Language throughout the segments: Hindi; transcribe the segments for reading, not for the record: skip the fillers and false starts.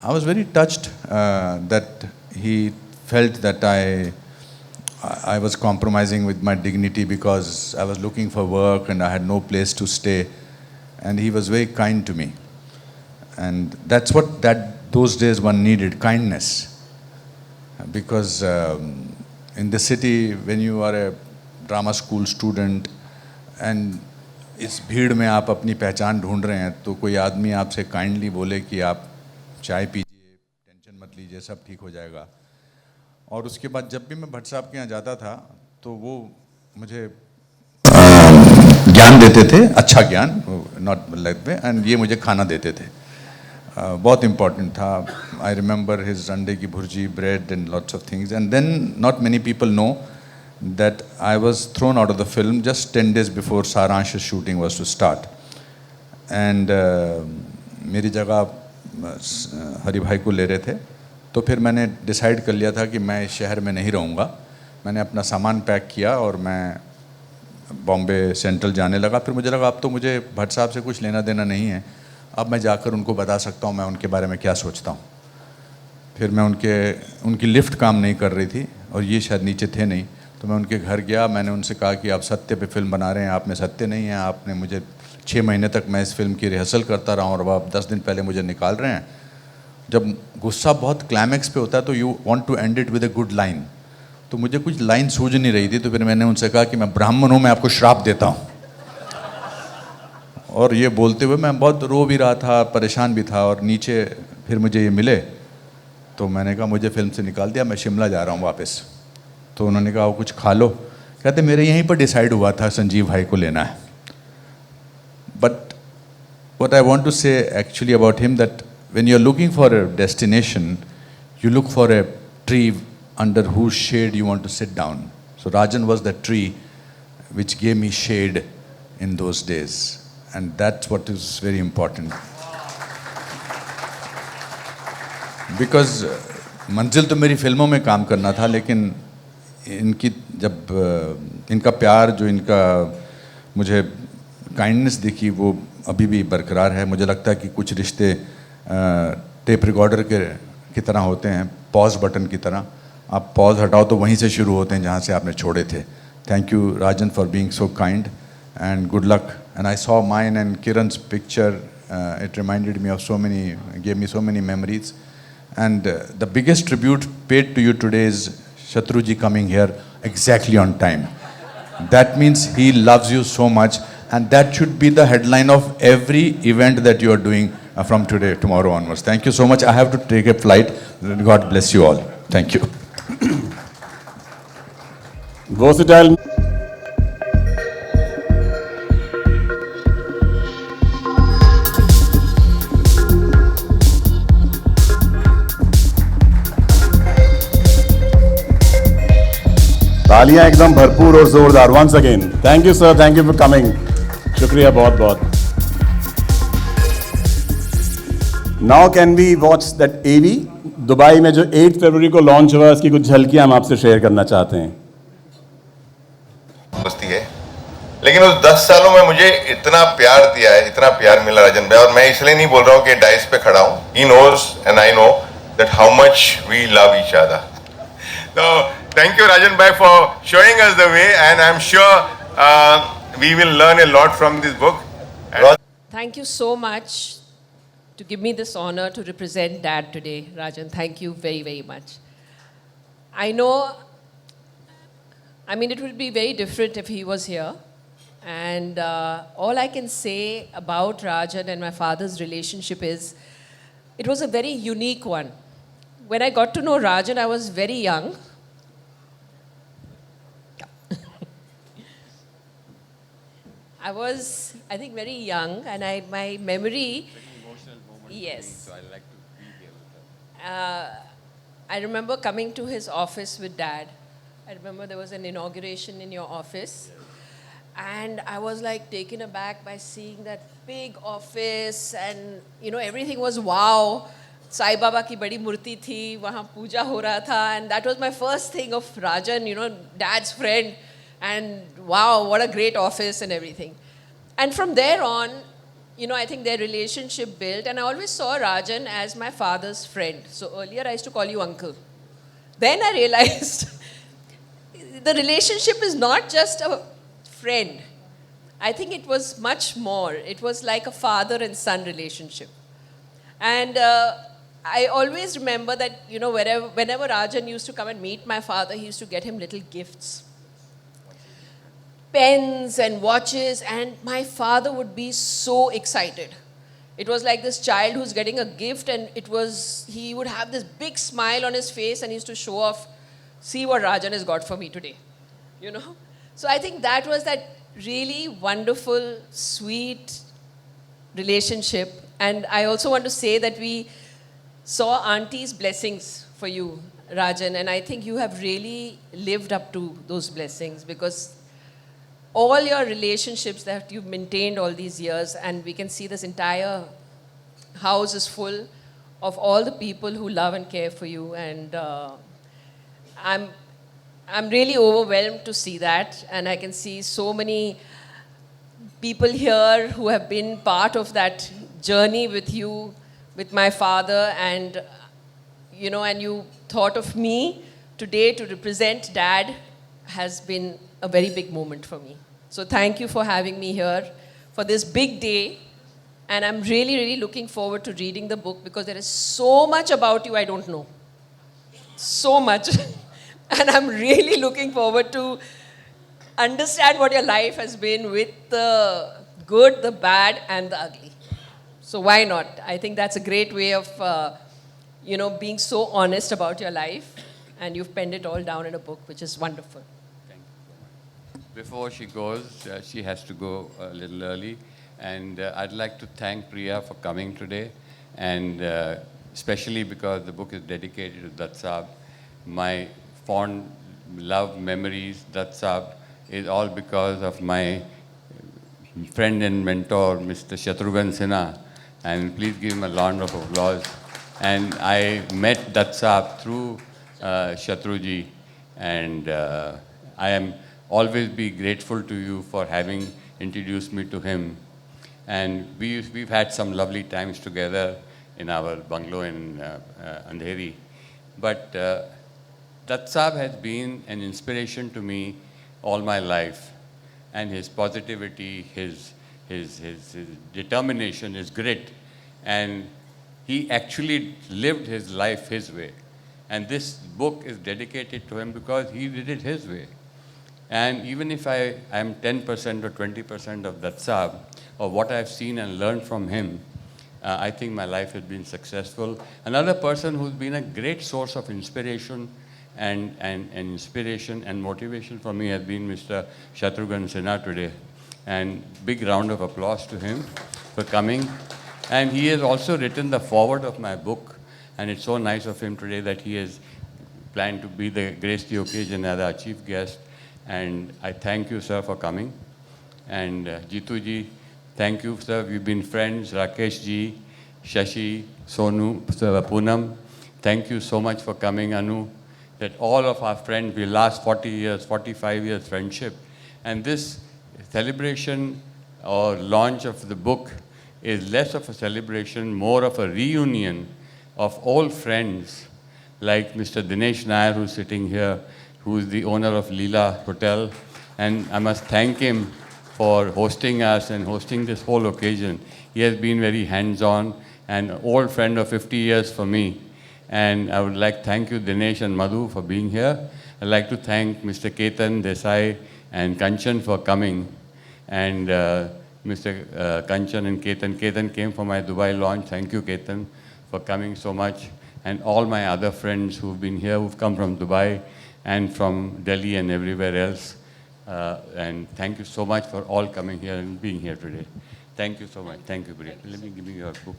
I was very touched that he felt that I was compromising with my dignity because I was looking for work and I had no place to stay, and he was very kind to me. And that's what those days one needed, kindness. Because in the city, when you are a drama school student and इस भीड़ में आप अपनी पहचान ढूंढ रहे हैं, तो कोई आदमी आपसे काइंडली बोले कि आप चाय पीजिए, टेंशन मत लीजिए, सब ठीक हो जाएगा। और उसके बाद जब भी मैं भट्ट साहब के यहाँ जाता था तो वो मुझे ज्ञान देते थे, अच्छा ज्ञान, नॉट लाइक वे, एंड ये मुझे खाना देते थे। बहुत इम्पोर्टेंट था। आई रिमेंबर हिज अंडे की भुर्जी, bread and lots of things. And then not many people know that I was thrown out of the film just 10 days before Saransh's shooting was to start. And मेरी जगह हरी भाई को ले रहे थे, तो फिर मैंने डिसाइड कर लिया था कि मैं इस शहर में नहीं रहूँगा। मैंने अपना सामान पैक किया और मैं बॉम्बे सेंट्रल जाने लगा। फिर मुझे लगा अब तो मुझे भट्ट साहब से कुछ लेना देना नहीं है, अब मैं जाकर उनको बता सकता हूँ मैं उनके बारे में क्या सोचता हूँ। फिर मैं उनकी लिफ्ट काम नहीं कर रही थी और ये शायद नीचे थे नहीं, तो मैं उनके घर गया। मैंने उनसे कहा कि आप सत्य पे फिल्म बना रहे हैं, आप में सत्य नहीं है। आपने मुझे 6 महीने तक मैं इस फिल्म की रिहर्सल करता रहा और अब आप 10 दिन पहले मुझे निकाल रहे हैं। जब गुस्सा बहुत क्लाइमैक्स पे होता है तो you want to end it with a good line, तो मुझे कुछ लाइन सूझ नहीं रही थी। तो फिर मैंने उनसे कहा कि मैं ब्राह्मण हूँ, मैं आपको श्राप देता हूँ। और ये बोलते हुए मैं बहुत रो भी रहा था, परेशान भी था। और नीचे फिर मुझे ये मिले तो मैंने कहा मुझे फिल्म से निकाल दिया, मैं शिमला जा रहा हूँ वापस। तो उन्होंने कहा वो कुछ खा लो। कहते मेरे यहीं पर डिसाइड हुआ था संजीव भाई को लेना है। But what I want to say actually about him, that when you are looking for a destination, you look for a tree under whose shade you want to sit down. So Rajan was the tree which gave me shade in those days, and that's what is very important. Because मंजिल तो मेरी फिल्मों में काम करना था, लेकिन इनकी जब इनका प्यार, जो इनका मुझे काइंडनेस दिखी, वो अभी भी बरकरार है। मुझे लगता है कि कुछ रिश्ते टेप रिकॉर्डर की तरह होते हैं, पॉज बटन की तरह। आप पॉज हटाओ तो वहीं से शुरू होते हैं जहाँ से आपने छोड़े थे। Thank you Rajan for being so kind and good luck. And I saw mine and Kiran's picture, it reminded me of so many, gave me so many memories. And the biggest tribute paid to you today is Shatruji coming here exactly on time. That means he loves you so much, and that should be the headline of every event that you are doing from today, tomorrow onwards. Thank you so much. I have to take a flight. God bless you all. Thank you. Versatile. तालियां एकदम भरपूर और जोरदार। Once again thank you sir, thank you for coming. शुक्रिया बहुत बहुत। Now can we watch that AV Dubai में जो 8 फरवरी को लॉन्च हुआ, उसकी कुछ झलकियां हम आपसे शेयर करना चाहते हैं। दोस्ती है, लेकिन उस 10 सालों में मुझे इतना प्यार दिया है, इतना प्यार मिला राजन भाई। और मैं इसलिए नहीं बोल रहा हूँ कि डाइस पे खड़ा हूँ। He knows and I know that how much we love each other. तो thank you Rajan bhai for showing us the way, and I'm sure we will learn a lot from this book. Thank you so much to give me this honor to represent Dad today, Rajan. Thank you very, very much. I know, I mean, it would be very different if he was here. And all I can say about Rajan and my father's relationship is, it was a very unique one. When I got to know Rajan, I was very young. I was, I think, very young, and my memory. Yes. So I like to be here with her. I remember coming to his office with Dad. I remember there was an inauguration in your office, and I was like taken aback by seeing that big office, and you know everything was wow. Sai Baba की बड़ी मूर्ति थी, वहाँ पूजा हो रहा था, and that was my first thing of Rajan, you know, Dad's friend. And wow, what a great office and everything. And from there on, I think their relationship built, and I always saw Rajan as my father's friend. So earlier I used to call you uncle. Then I realized the relationship is not just a friend. I think it was much more. It was like a father and son relationship. And I always remember that, whenever Rajan used to come and meet my father, he used to get him little gifts. Pens and watches, and my father would be so excited. It was like this child who's getting a gift, and he would have this big smile on his face and he used to show off, see what Rajan has got for me today. So I think that was that really wonderful, sweet relationship. And I also want to say that we saw Auntie's blessings for you, Rajan, and I think you have really lived up to those blessings, because all your relationships that you've maintained all these years, and we can see this entire house is full of all the people who love and care for you, and I'm really overwhelmed to see that, and I can see so many people here who have been part of that journey with you, with my father, and and you thought of me today to represent Dad has been a very big moment for me. So thank you for having me here for this big day. And I'm really, really looking forward to reading the book, because there is so much about you I don't know. So much. And I'm really looking forward to understand what your life has been, with the good, the bad, and the ugly. So why not? I think that's a great way of, being so honest about your life. And you've penned it all down in a book, which is wonderful. Before she goes, she has to go a little early. And I'd like to thank Priya for coming today. And especially because the book is dedicated to Dutt Saab. My fond love memories, Dutt Saab, is all because of my friend and mentor, Mr. Shatrughan Sinha. And please give him a round of applause. And I met Dutt Saab through Shatruji. And I am always be grateful to you for having introduced me to him. And we've had some lovely times together in our bungalow in Andheri. But Dutt Saab has been an inspiration to me all my life. And his positivity, his determination, his grit. And he actually lived his life his way. And this book is dedicated to him because he did it his way. And even if I am 10% or 20% of Dutt Saab, or what I've seen and learned from him, I think my life has been successful. Another person who's been a great source of inspiration and inspiration and motivation for me has been Mr. Shatrughan Sinha today. And big round of applause to him for coming. And he has also written the foreword of my book. And it's so nice of him today that he has planned to grace the occasion as our chief guest. And I thank you, sir, for coming. And Jitu ji, thank you, sir. We've been friends. Rakesh ji, Shashi, Sonu, Poonam, thank you so much for coming, Anu. That all of our friends, we last 40 years, 45 years friendship. And this celebration or launch of the book is less of a celebration, more of a reunion of old friends like Mr. Dinesh Nair, who's sitting here, who is the owner of Leela Hotel. And I must thank him for hosting us and hosting this whole occasion. He has been very hands-on and an old friend of 50 years for me. And I would like to thank you, Dinesh and Madhu, for being here. I'd like to thank Mr. Ketan Desai and Kanchan for coming. And Mr. Kanchan and Ketan. Ketan came for my Dubai launch. Thank you, Ketan, for coming so much. And all my other friends who've been here, who've come from Dubai and from Delhi and everywhere else. And thank you so much for all coming here and being here today. Thank you so much. Thank you, Priya. Let me give you your book.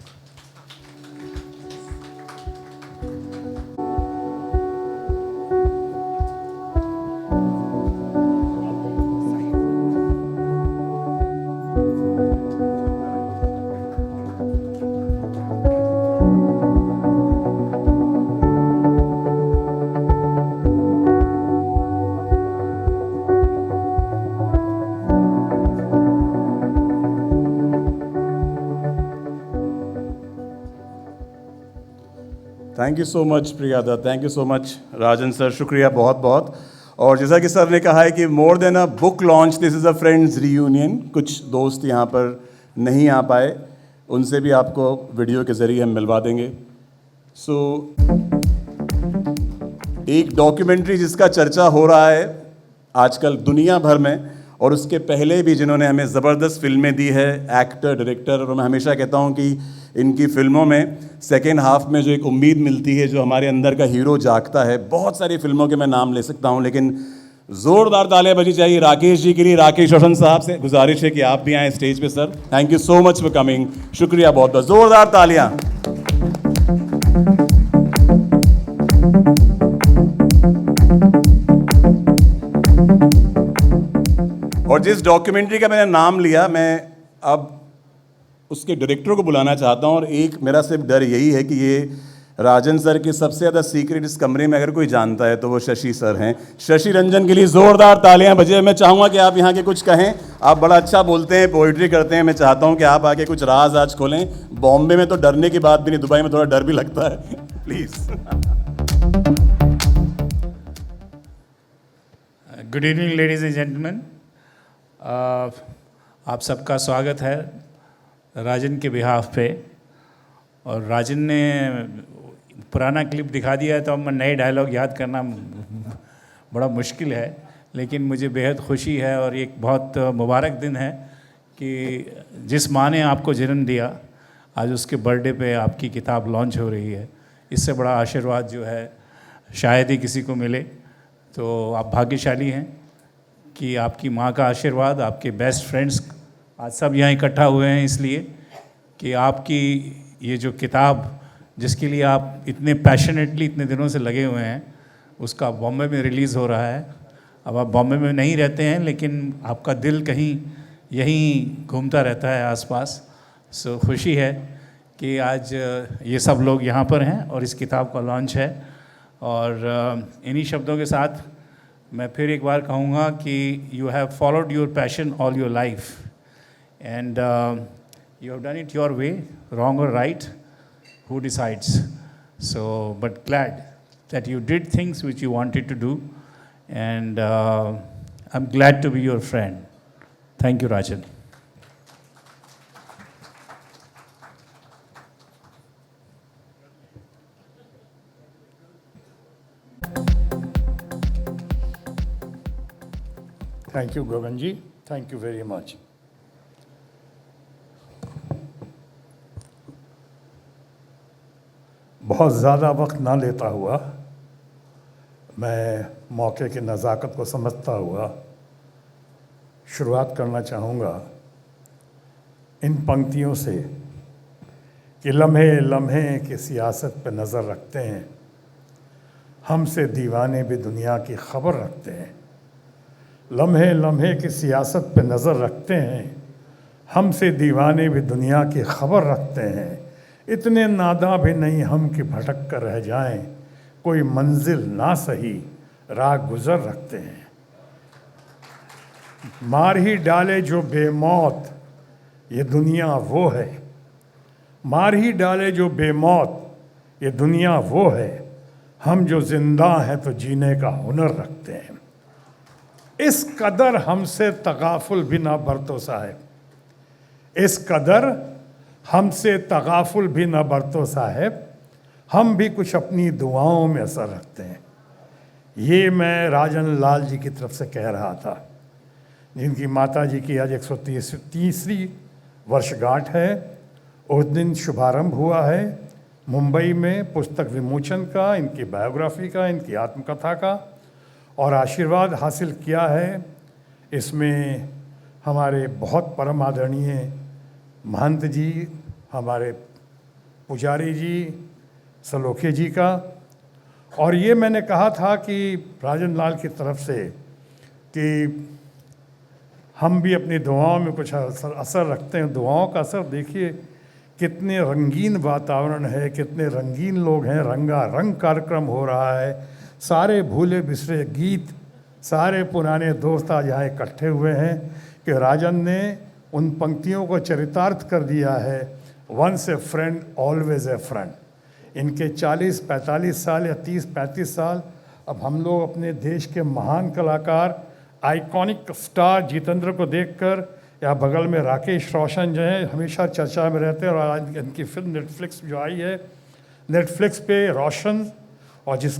Thank you so much Priyada, thank you so much Rajan sir, शुक्रिया बहुत बहुत। और जैसा कि सर ने कहा है कि more than a book launch, this is a friends reunion. कुछ दोस्त यहाँ पर नहीं आ पाए, उनसे भी आपको वीडियो के ज़रिए हम मिलवा देंगे। सो एक डॉक्यूमेंट्री जिसका चर्चा हो रहा है आजकल दुनिया भर में, और उसके पहले भी जिन्होंने हमें ज़बरदस्त फिल्में दी है, एक्टर, डायरेक्टर, और मैं हमेशा कहता हूँ कि इनकी फिल्मों में सेकेंड हाफ में जो एक उम्मीद मिलती है, जो हमारे अंदर का हीरो जागता है। बहुत सारी फिल्मों के मैं नाम ले सकता हूँ, लेकिन ज़ोरदार तालियां बजी चाहिए राकेश जी के लिए। राकेश रोशन साहब से गुजारिश है कि आप भी आएँ स्टेज पे sir. Thank you so much for coming, शुक्रिया बहुत बहुत, ज़ोरदार तालियां। और जिस डॉक्यूमेंट्री का मैंने नाम लिया, मैं अब उसके डायरेक्टर को बुलाना चाहता हूं। और एक मेरा सिर्फ डर यही है कि ये राजन सर की सबसे ज़्यादा सीक्रेट इस कमरे में अगर कोई जानता है तो वो शशि सर हैं। शशि रंजन के लिए ज़ोरदार तालियां बजे। मैं चाहूँगा कि आप यहाँ के कुछ कहें, आप बड़ा अच्छा बोलते हैं, पोइट्री करते हैं। मैं चाहता हूँ कि आप आके कुछ राज आज खोलें। बॉम्बे में तो डरने की बात भी नहीं, दुबई में थोड़ा डर भी लगता है। Please. Good evening ladies and gentleman, आप सबका स्वागत है राजन के बिहाफ पे। और राजन ने पुराना क्लिप दिखा दिया है तो अब मैं नए डायलॉग याद करना बड़ा मुश्किल है, लेकिन मुझे बेहद खुशी है और एक बहुत मुबारक दिन है कि जिस माँ ने आपको जन्म दिया, आज उसके बर्थडे पे आपकी किताब लॉन्च हो रही है। इससे बड़ा आशीर्वाद जो है शायद ही किसी को मिले, तो आप भाग्यशाली हैं कि आपकी माँ का आशीर्वाद, आपके बेस्ट फ्रेंड्स आज सब यहाँ इकट्ठा हुए हैं इसलिए कि आपकी ये जो किताब जिसके लिए आप इतने पैशनेटली इतने दिनों से लगे हुए हैं, उसका बॉम्बे में रिलीज़ हो रहा है। अब आप बॉम्बे में नहीं रहते हैं, लेकिन आपका दिल कहीं यहीं घूमता रहता है आसपास। सो खुशी है कि आज ये सब लोग यहाँ पर हैं और इस किताब का लॉन्च है। और इन्हीं शब्दों के साथ मैं फिर एक बार कहूँगा कि you have followed your passion all your life and you have done it your way, wrong और right, who decides? So, but glad that you did things which you wanted to do, and I'm glad to be your friend. Thank you, Rajan. Thank you, Govind ji. Thank you very much. बहुत ज़्यादा वक्त ना लेता हुआ, मैं मौके की नज़ाकत को समझता हुआ शुरुआत करना चाहूँगा इन पंक्तियों से कि लम्हे लम्हे की सियासत पे नज़र रखते हैं, हमसे दीवाने भी दुनिया की खबर रखते हैं। लम्हे लम्हे की सियासत पे नज़र रखते हैं, हमसे दीवाने भी दुनिया की खबर रखते हैं। इतने नादा भी नहीं हम कि भटक कर रह जाएं, कोई मंजिल ना सही राह गुज़र रखते हैं। मार ही डाले जो बेमौत ये दुनिया वो है, मार ही डाले जो बेमौत ये दुनिया वो है, हम जो जिंदा हैं तो जीने का हुनर रखते हैं। इस कदर हमसे तगाफुल भी ना बरतो साहब, इस कदर हमसे तगाफुल भी ना बरतो साहब, हम भी कुछ अपनी दुआओं में असर रखते हैं। ये मैं राजन लाल जी की तरफ से कह रहा था, जिनकी माता जी की आज 130वीं वर्षगांठ है। उस दिन शुभारंभ हुआ है मुंबई में पुस्तक विमोचन का, इनकी बायोग्राफी का, इनकी आत्मकथा का, और आशीर्वाद हासिल किया है इसमें हमारे बहुत परम आदरणीय महंत जी, हमारे पुजारी जी, सलोखे जी का। और ये मैंने कहा था कि राजन लाल की तरफ से कि हम भी अपनी दुआओं में कुछ असर रखते हैं। दुआओं का असर देखिए, कितने रंगीन वातावरण है, कितने रंगीन लोग हैं, रंगारंग कार्यक्रम हो रहा है, सारे भूले बिसरे गीत, सारे पुराने दोस्त आज यहाँ इकट्ठे हुए हैं कि राजन ने उन पंक्तियों को चरितार्थ कर दिया है, once a friend always a friend. इनके 40-45 साल या 30-35 साल, अब हम लोग अपने देश के महान कलाकार आइकॉनिक स्टार जितेंद्र को देखकर, या बगल में राकेश रोशन जो हैं हमेशा चर्चा में रहते हैं, और आज इनकी फिल्म नेटफ्लिक्स जो आई है, नेटफ्लिक्स पे रोशन, और जिस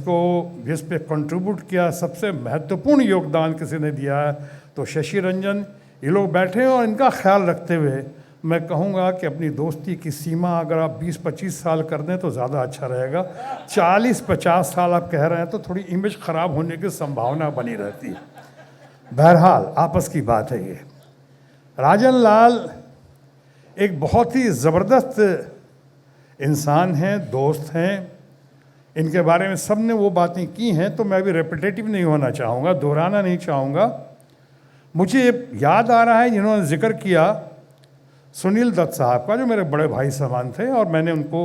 पे कंट्रीब्यूट किया, सबसे महत्वपूर्ण योगदान किसी ने दिया है तो शशि रंजन। ये लोग बैठे हैं और इनका ख्याल रखते हुए मैं कहूँगा कि अपनी दोस्ती की सीमा अगर आप 20-25 साल कर दें तो ज़्यादा अच्छा रहेगा। 40-50 साल आप कह रहे हैं तो थोड़ी इमेज ख़राब होने की संभावना बनी रहती है। बहरहाल आपस की बात है ये। राजन लाल एक बहुत ही ज़बरदस्त इंसान हैं, दोस्त हैं। इनके बारे में सब ने वो बातें की हैं तो मैं भी रेपिटेटिव नहीं होना चाहूँगा, दोहराना नहीं चाहूँगा। मुझे याद आ रहा है जिन्होंने जिक्र किया सुनील दत्त साहब का, जो मेरे बड़े भाई समान थे, और मैंने उनको,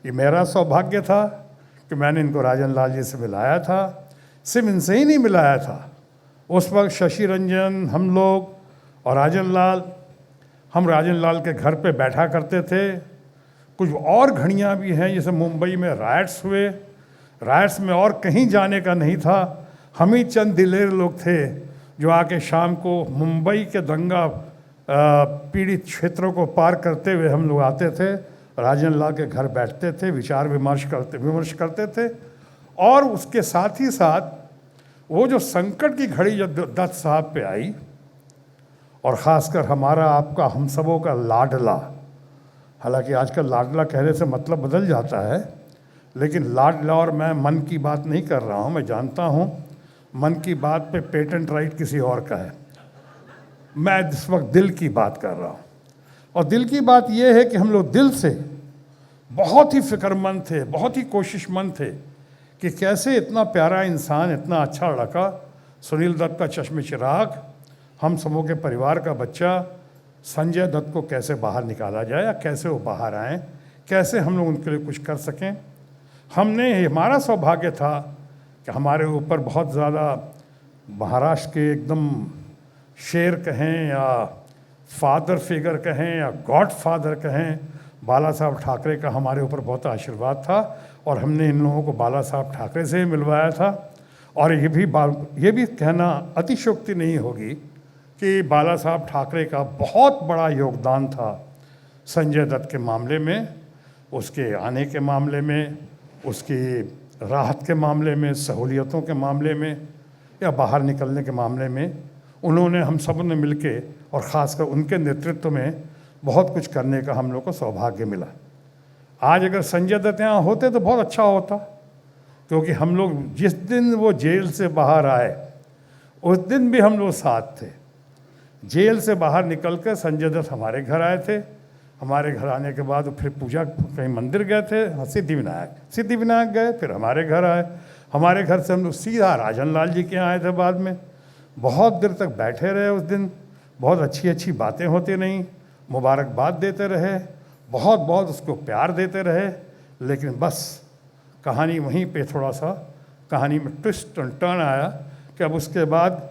ये मेरा सौभाग्य था कि मैंने इनको राजन लाल जी से मिलाया था। सिर्फ इनसे ही नहीं मिलाया था, उस वक्त शशि रंजन, हम लोग और राजन लाल, हम राजन लाल के घर पे बैठा करते थे। कुछ और घड़ियाँ भी हैं, जैसे मुंबई में राइट्स हुए, राइट्स में और कहीं जाने का नहीं था, हम ही चंद दिलेर लोग थे जो आके शाम को मुंबई के दंगा पीड़ित क्षेत्रों को पार करते हुए हम लोग आते थे, राजन लाल के घर बैठते थे, विचार विमर्श करते थे। और उसके साथ ही साथ वो जो संकट की घड़ी जो दत्त साहब पे आई, और ख़ासकर हमारा आपका हम सबों का लाडला, हालांकि आजकल लाडला कहने से मतलब बदल जाता है, लेकिन लाडला, और मैं मन की बात नहीं कर रहा हूँ, मैं जानता हूँ मन की बात पे पेटेंट राइट किसी और का है, मैं इस वक्त दिल की बात कर रहा हूँ। और दिल की बात यह है कि हम लोग दिल से बहुत ही फिक्रमंद थे, बहुत ही कोशिशमंद थे कि कैसे इतना प्यारा इंसान, इतना अच्छा लड़का, सुनील दत्त का चश्मे चिराग, हम सबों के परिवार का बच्चा संजय दत्त को कैसे बाहर निकाला जाए, या कैसे वो बाहर आएँ, कैसे हम लोग उनके लिए कुछ कर सकें। हमारा सौभाग्य था कि हमारे ऊपर बहुत ज़्यादा महाराष्ट्र के एकदम शेर कहें या फादर फिगर कहें या गॉड फादर कहें, बाला साहब ठाकरे का हमारे ऊपर बहुत आशीर्वाद था, और हमने इन लोगों को बाला साहब ठाकरे से ही मिलवाया था। और ये भी कहना अतिशयोक्ति नहीं होगी कि बाला साहब ठाकरे का बहुत बड़ा योगदान था संजय दत्त के मामले में, उसके आने के मामले में, उसकी राहत के मामले में, सहूलियतों के मामले में, या बाहर निकलने के मामले में। उन्होंने, हम सब ने मिलके, और ख़ासकर उनके नेतृत्व में बहुत कुछ करने का हम लोग को सौभाग्य मिला। आज अगर संजय दत्त यहाँ होते तो बहुत अच्छा होता, क्योंकि हम लोग जिस दिन वो जेल से बाहर आए उस दिन भी हम लोग साथ थे। जेल से बाहर निकल कर संजय दत्त हमारे घर आए थे, हमारे घर आने के बाद फिर पूजा, कहीं मंदिर गए थे, सिद्धिविनायक गए, फिर हमारे घर आए। हमारे घर से हम लोग सीधा राजन लाल जी के यहाँ आए थे बाद में, बहुत देर तक बैठे रहे उस दिन, बहुत अच्छी अच्छी बातें होती रहीं, मुबारकबाद देते रहे, बहुत बहुत उसको प्यार देते रहे। लेकिन बस कहानी वहीं पे थोड़ा सा कहानी में ट्विस्ट एंड टर्न आया कि अब उसके बाद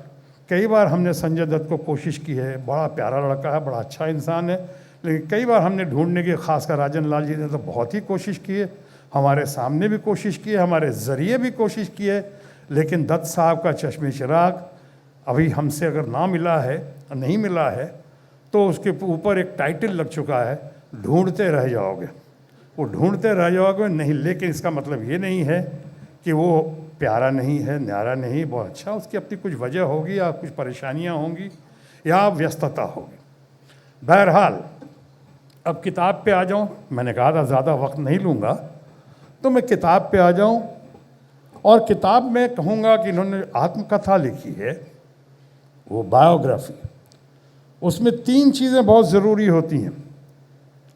कई बार हमने संजय दत्त को कोशिश की है, बड़ा प्यारा लड़का है, बड़ा अच्छा इंसान है, लेकिन कई बार हमने ढूंढने की, खासकर राजन लाल जी ने तो बहुत ही कोशिश की है, हमारे सामने भी कोशिश की है, हमारे ज़रिए भी कोशिश की है, लेकिन दत्त साहब का चश्मे चिराग अभी हमसे अगर ना मिला है, नहीं मिला है, तो उसके ऊपर एक टाइटल लग चुका है, ढूंढते रह जाओगे। वो ढूंढते रह जाओगे नहीं, लेकिन इसका मतलब ये नहीं है कि वो प्यारा नहीं है, न्यारा नहीं, बहुत अच्छा, उसकी अपनी कुछ वजह होगी, या कुछ परेशानियां होंगी, या व्यस्तता होगी। बहरहाल अब किताब पे आ जाऊं, मैंने कहा था ज़्यादा वक्त नहीं लूँगा, तो मैं किताब पे आ जाऊं। और किताब में कहूँगा कि इन्होंने आत्मकथा लिखी है, वो बायोग्राफी, उसमें 3 चीज़ें बहुत ज़रूरी होती हैं।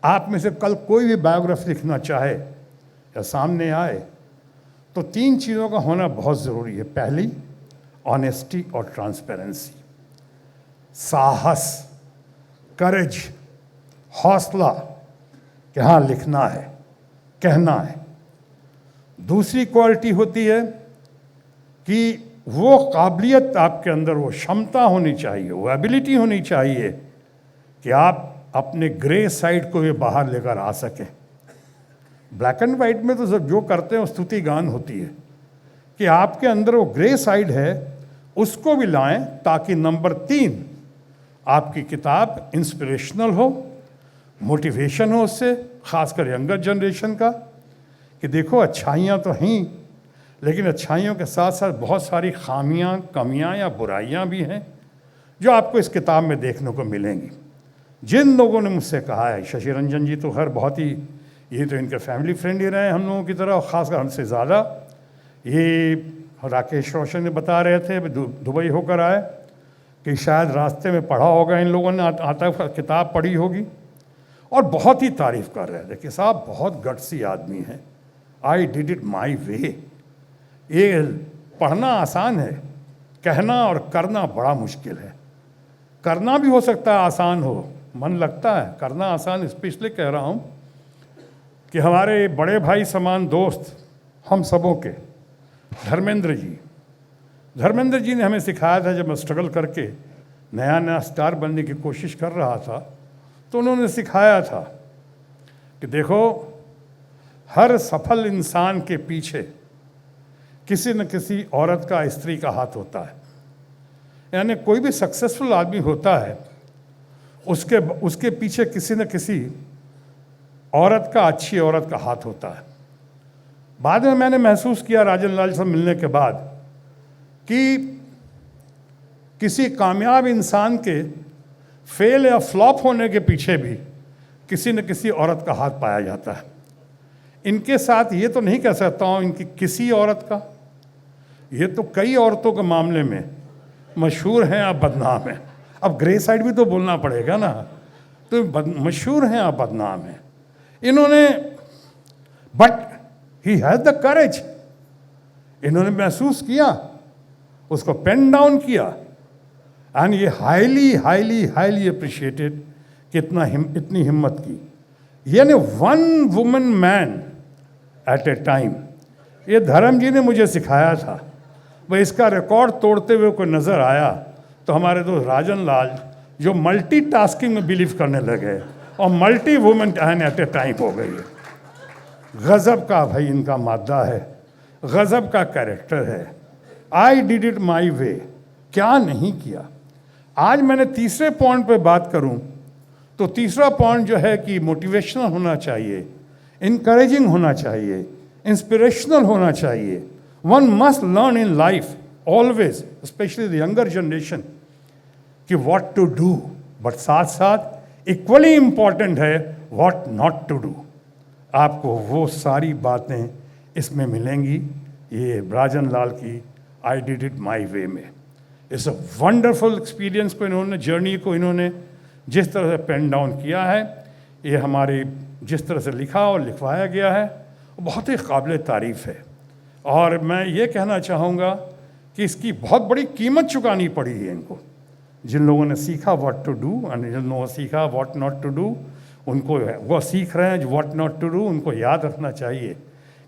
आप में से कल कोई भी बायोग्राफी लिखना चाहे या सामने आए तो 3 चीज़ों का होना बहुत ज़रूरी है। पहली, ऑनेस्टी और ट्रांसपेरेंसी, साहस, करेज, हौसला कि हाँ लिखना है, कहना है। दूसरी क्वालिटी होती है कि वो काबिलियत आपके अंदर, वो क्षमता होनी चाहिए, वो एबिलिटी होनी चाहिए कि आप अपने ग्रे साइड को भी बाहर लेकर आ सकें। ब्लैक एंड वाइट में तो सब जो करते हैं वो स्तुति गान होती है, कि आपके अंदर वो ग्रे साइड है उसको भी लाएं, ताकि नंबर 3 आपकी किताब इंस्पिरेशनल हो, मोटिवेशन हो उससे, खासकर यंगर जनरेशन का, कि देखो अच्छाइयाँ तो हैं, लेकिन अच्छाइयों के साथ साथ बहुत सारी खामियां, कमियां या बुराइयां भी हैं जो आपको इस किताब में देखने को मिलेंगी। जिन लोगों ने मुझसे कहा है, शशि रंजन जी तो खैर बहुत ही, ये तो इनके फैमिली फ्रेंड ही रहे हम लोगों की तरह, और ख़ासकर हमसे ज़्यादा। ये राकेश रोशन ने बता रहे थे, दुबई होकर आए, कि शायद रास्ते में पढ़ा होगा इन लोगों ने, आता किताब पढ़ी होगी, और बहुत ही तारीफ़ कर रहे थे कि साहब बहुत गट्सी आदमी है, आई डिड इट माई वे। ये पढ़ना आसान है, कहना और करना बड़ा मुश्किल है। करना भी हो सकता है आसान हो, मन लगता है, करना आसान इसलिए कह रहा हूँ कि हमारे बड़े भाई समान दोस्त हम सबों के धर्मेंद्र जी ने हमें सिखाया था, जब मैं स्ट्रगल करके नया नया स्टार बनने की कोशिश कर रहा था, तो उन्होंने सिखाया था कि देखो, हर सफल इंसान के पीछे किसी न किसी औरत का, स्त्री का हाथ होता है। यानी कोई भी सक्सेसफुल आदमी होता है, उसके पीछे किसी न किसी औरत का, अच्छी औरत का हाथ होता है। बाद में मैंने महसूस किया राजन लाल से मिलने के बाद कि किसी कामयाब इंसान के फेल या फ्लॉप होने के पीछे भी किसी न किसी औरत का हाथ पाया जाता है। इनके साथ ये तो नहीं कह सकता हूँ इनकी किसी औरत का, ये तो कई औरतों के मामले में मशहूर हैं या बदनाम हैं। अब ग्रे साइड भी तो बोलना पड़ेगा ना, तो मशहूर हैं या बदनाम हैं इन्होंने, but he has the courage, इन्होंने महसूस किया, उसको पेन डाउन किया, एंड ये हाईली हाईली हाईली अप्रिशिएटेड कि इतनी हिम्मत की। यानी 1 woman man eight a time, ये धर्म जी ने मुझे सिखाया था। वह इसका रिकॉर्ड तोड़ते हुए कोई नज़र आया तो हमारे दोस्त राजन लाल, जो मल्टीटास्किंग में बिलीव करने लगे और multi woman at a time हो गई है। गज़ब का भाई इनका मादा है, गज़ब का कैरेक्टर है। आई डिड इट माई वे, क्या नहीं किया। आज मैंने तीसरे पॉइंट पे बात करूं तो तीसरा पॉइंट जो है कि मोटिवेशनल होना चाहिए, इनकरेजिंग होना चाहिए, इंस्पिरेशनल होना चाहिए। One must learn in life always, specially the younger generation, कि व्हाट टू डू, बट साथ साथ इक्वली इम्पॉर्टेंट है व्हाट नॉट टू डू। आपको वो सारी बातें इसमें मिलेंगी, ये राजन लाल की आई डिड इट माई वे में। इट्स अ वंडरफुल एक्सपीरियंस को इन्होंने, जर्नी को इन्होंने जिस तरह से पेन डाउन किया है, ये हमारे जिस तरह से लिखा और लिखवाया गया है, वो बहुत ही काबिल तारीफ़ है। और मैं ये कहना चाहूँगा कि इसकी बहुत बड़ी कीमत चुकानी पड़ी है इनको। जिन लोगों ने सीखा व्हाट टू डू और जिन लोगों ने सीखा व्हाट नॉट टू डू, उनको वो सीख रहे हैं व्हाट नॉट टू डू, उनको याद रखना चाहिए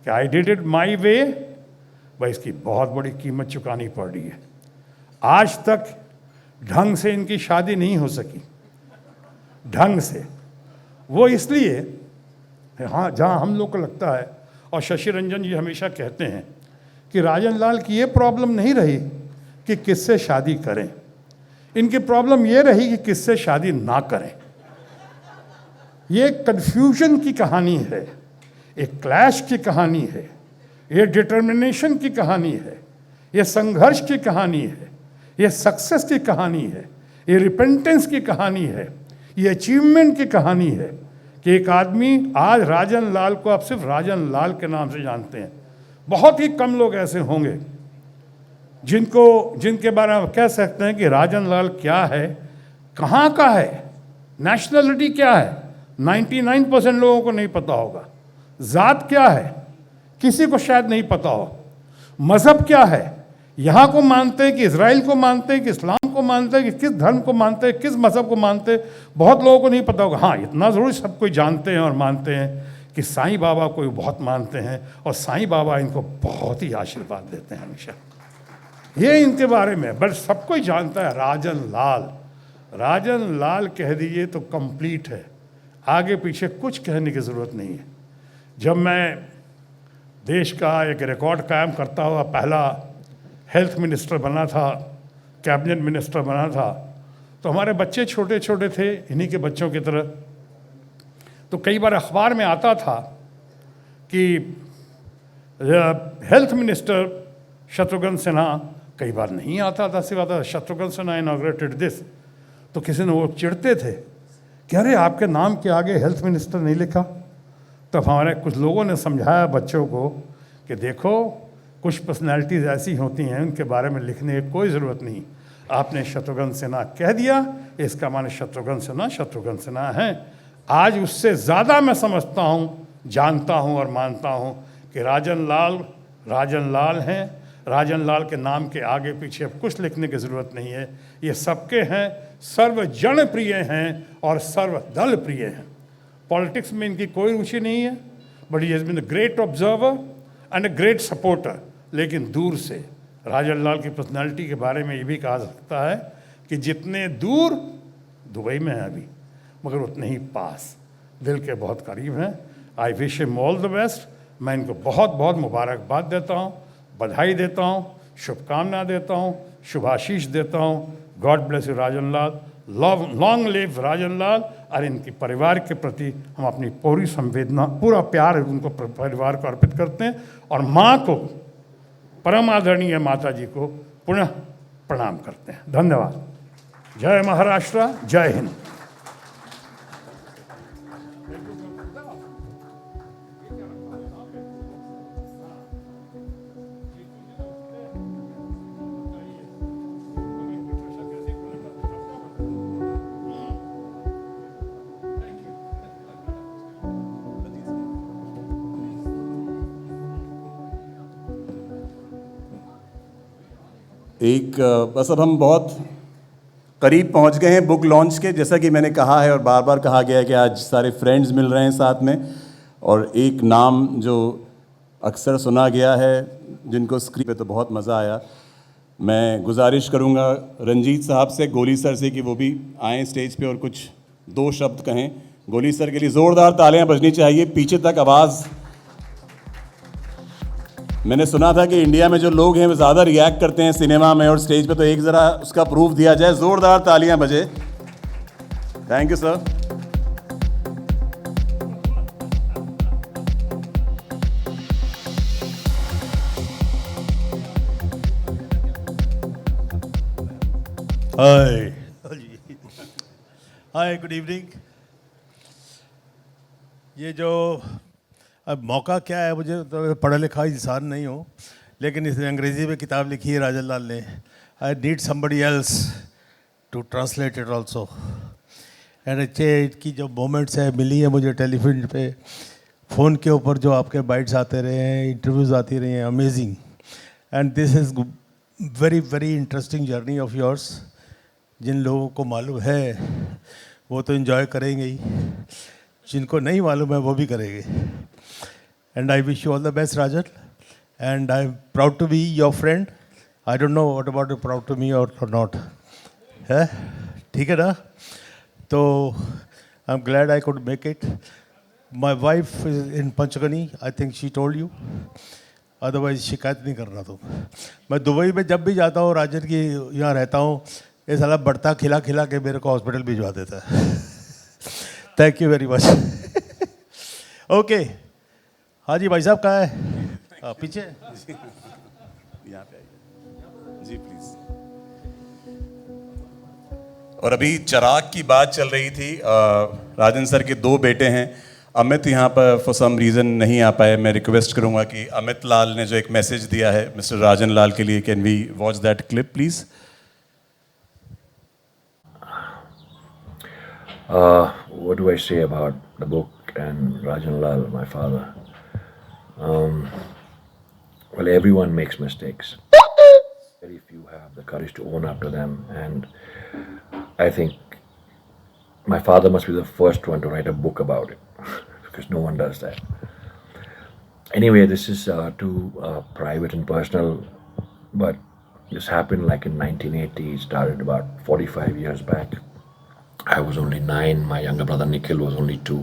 कि आई डिड इट माई वे, भाई इसकी बहुत बड़ी कीमत चुकानी पड़ रही है। आज तक ढंग से इनकी शादी नहीं हो सकी, ढंग से, वो इसलिए, हाँ, जहाँ हम लोग को लगता है, और शशि रंजन जी हमेशा कहते हैं कि राजन लाल की ये प्रॉब्लम नहीं रही कि किससे शादी करें, इनकी प्रॉब्लम ये रही कि किससे शादी ना करें। ये कन्फ्यूजन की कहानी है, एक क्लैश की कहानी है, ये डिटर्मिनेशन की कहानी है, ये संघर्ष की कहानी है, ये सक्सेस की कहानी है, ये रिपेंटेंस की कहानी है, ये अचीवमेंट की कहानी है कि एक आदमी, आज राजन लाल को आप सिर्फ राजन लाल के नाम से जानते हैं। बहुत ही कम लोग ऐसे होंगे जिनके बारे में आप कह सकते हैं कि राजन लाल क्या है, कहाँ का है, नेशनलिटी क्या है, 99% लोगों को नहीं पता होगा। ज़ात क्या है, किसी को शायद नहीं पता हो। मज़हब क्या है, यहाँ को मानते हैं कि इज़राइल को मानते हैं कि इस्लाम को मानते हैं कि किस धर्म को मानते हैं, किस मज़हब को मानते हैं, बहुत लोगों को नहीं पता होगा। हाँ, इतना ज़रूर सब कोई जानते हैं और मानते हैं कि साईं बाबा को बहुत मानते हैं और साईं बाबा इनको बहुत ही आशीर्वाद देते हैं हमेशा। ये इनके बारे में बस सब कोई जानता है। राजन लाल कह दीजिए तो कंप्लीट है, आगे पीछे कुछ कहने की ज़रूरत नहीं है। जब मैं देश का एक रिकॉर्ड कायम करता हुआ पहला हेल्थ मिनिस्टर बना था, कैबिनेट मिनिस्टर बना था, तो हमारे बच्चे छोटे छोटे थे, इन्हीं के बच्चों की तरह। तो कई बार अखबार में आता था कि हेल्थ मिनिस्टर शत्रुघ्न सिन्हा, कई बार नहीं आता था, सिर्फ आता शत्रुघ्न सिन्हा इनॉग्रेटेड दिस। तो किसी ने वो चिढ़ते थे कि अरे आपके नाम के आगे हेल्थ मिनिस्टर नहीं लिखा। तब हमारे कुछ लोगों ने समझाया बच्चों को कि देखो, कुछ पर्सनैलिटीज़ ऐसी होती हैं उनके बारे में लिखने की कोई ज़रूरत नहीं, आपने शत्रुघ्न सिन्हा कह दिया, इसका माने शत्रुघ्न सिन्हा हैं। आज उससे ज़्यादा मैं समझता हूँ, जानता हूँ और मानता हूँ कि राजन लाल हैं। राजन लाल के नाम के आगे पीछे अब कुछ लिखने की ज़रूरत नहीं है, ये सबके हैं, सर्वजन प्रिय हैं और सर्वदल प्रिय हैं। पॉलिटिक्स में इनकी कोई रुचि नहीं है, but he has been a great observer and a great supporter. लेकिन दूर से राजन लाल की पर्सनैलिटी के बारे में ये भी कहा सकता है कि जितने दूर दुबई में हैं अभी, मगर उतने ही पास, दिल के बहुत करीब हैं। I wish him all the best. मैं इनको बहुत बहुत मुबारकबाद देता हूँ, बधाई देता हूँ, शुभकामना देता हूँ, शुभाशीष देता हूँ। God bless you Rajan Lal, long live Rajan Lal. और इनके परिवार के प्रति हम अपनी पूरी संवेदना, पूरा प्यार उनको परिवार को अर्पित करते हैं, और माँ को, परम आदरणीय माता जी को पुनः प्रणाम करते हैं। धन्यवाद। जय महाराष्ट्र, जय हिंद। बस अब हम बहुत करीब पहुंच गए हैं बुक लॉन्च के। जैसा कि मैंने कहा है और बार बार कहा गया है कि आज सारे फ्रेंड्स मिल रहे हैं साथ में, और एक नाम जो अक्सर सुना गया है, जिनको स्क्रीन पे तो बहुत मज़ा आया। मैं गुजारिश करूंगा रंजीत साहब से, गोली सर से, कि वो भी आएँ स्टेज पे और कुछ दो शब्द कहें। गोली सर के लिए ज़ोरदार तालियां बजनी चाहिए, पीछे तक आवाज़। मैंने सुना था कि इंडिया में जो लोग हैं वो ज़्यादा रिएक्ट करते हैं सिनेमा में और स्टेज पे, तो एक ज़रा उसका प्रूफ दिया जाए। ज़ोरदार तालियां बजे। Thank you sir. Hi, good evening. ये जो अब मौका क्या है, मुझे तो पढ़ा लिखा इंसान नहीं हूँ, लेकिन इसने अंग्रेज़ी में किताब लिखी है राजन लाल ने। I need somebody else to translate it also. And अच्छे की जो मोमेंट्स है मिली है मुझे टेलीफोन पे, फ़ोन के ऊपर जो आपके बाइट्स आते रहे हैं, इंटरव्यूज़ आती रही हैं, amazing. And this is very very interesting journey of yours. जिन लोगों को मालूम है वो तो इन्जॉय करेंगे ही, जिनको नहीं मालूम है वो भी करेंगे। And I wish you all the best, Rajan. And I'm proud to be your friend. I don't know what about you, proud to me or not. है ठीक है ना? तो I'm glad I could make it. My wife is in Panchgani. I think she told you. Otherwise शिकायत नहीं करना तुम। मैं दुबई में जब भी जाता हूँ, राजन की यहाँ रहता हूँ, ये साला बढ़ता खिला खिला के मेरे को हॉस्पिटल भिजवा देता है। Thank you very much. Okay. हाँ जी, भाई साहब कहाँ है? पीछे यहाँ पे आइए जी प्लीज। और अभी चिराग की बात चल रही थी। राजन सर के दो बेटे हैं। अमित यहाँ पर फॉर सम रीज़न नहीं आ पाए। मैं रिक्वेस्ट करूँगा कि अमित लाल ने जो एक मैसेज दिया है मिस्टर राजन लाल के लिए, can we watch that clip please? What do I say about the book and Rajan Lal, my father? Well, everyone makes mistakes. Very few have the courage to own up to them, and I think my father must be the first one to write a book about it, because no one does that. Anyway, this is too private and personal, but this happened like in 1980. It started about 45 years back. I was only 9. My younger brother Nikhil was only 2.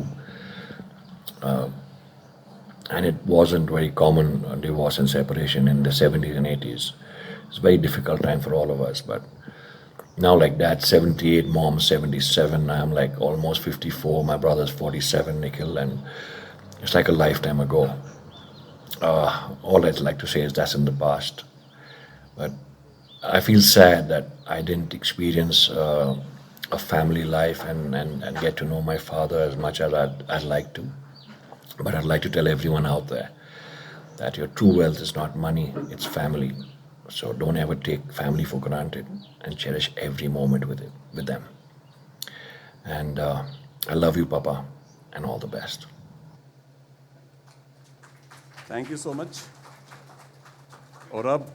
And it wasn't very common, divorce and separation in the 70s and 80s. It's a very difficult time for all of us. But now, like Dad's 78, Mom's 77, I'm like almost 54, my brother's 47, Nikhil, and it's like a lifetime ago. All I'd like to say is that's in the past. But I feel sad that I didn't experience a family life and get to know my father as much as I'd like to. But I'd like to tell everyone out there that your true wealth is not money, it's family. So don't ever take family for granted and cherish every moment with them. And I love you, Papa, and all the best. Thank you so much. और अब